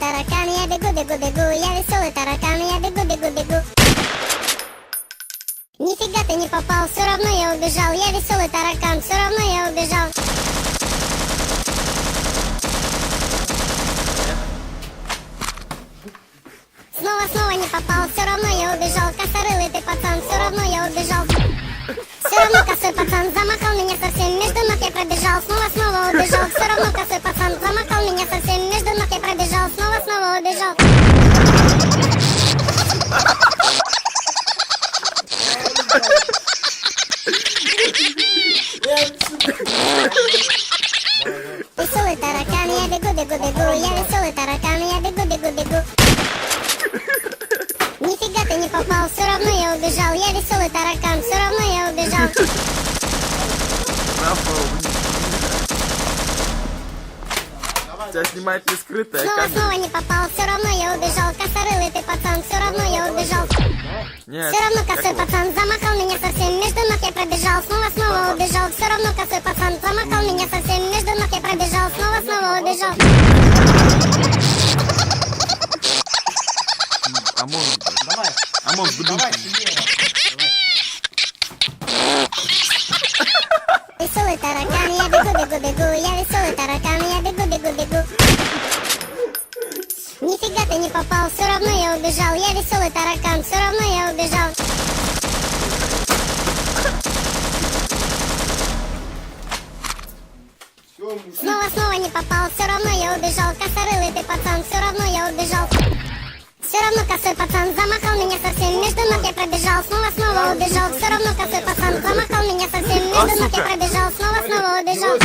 таракан, я бегу, я веселый таракан, я бегу. Нифига ты не попал, все равно я убежал, я веселый таракан, все равно я убежал. Снова не попал, все равно я убежал, косорылый ты пацан, все равно я убежал. Все равно косой пацан замахал меня совсем, между ног я пробежал, снова убежал. Все равно косой пацан замахал меня совсем, между ног я пробежал, снова убежал. Веселый таракан, я бегу, я веселый таракан, я бегу. Нифига ты не попал, все равно я убежал, я веселый таракан, все равно я убежал. Тебя снимает не скрытая камера. Снова не попал, все равно я убежал, косорылый ты пацан, все равно я убежал. Нет, Все равно косой пацан замахал меня совсем, между ног я пробежал, снова убежал. Все равно косой пацан замахал меня совсем, между ног я пробежал, снова убежал. Амон, Давай, сильнее. Веселый таракан, я бегу, я веселый таракан, я бегу. Нифига ты не попал, все равно я убежал, я веселый таракан, все равно я убежал. Снова не попал, все равно я убежал, косорылый ты пацан, все равно я убежал. Все равно косой пацан замахал меня совсем, между ног я пробежал, снова убежал. Все равно косой пацан замахал меня совсем, между ног я пробежал, снова убежал.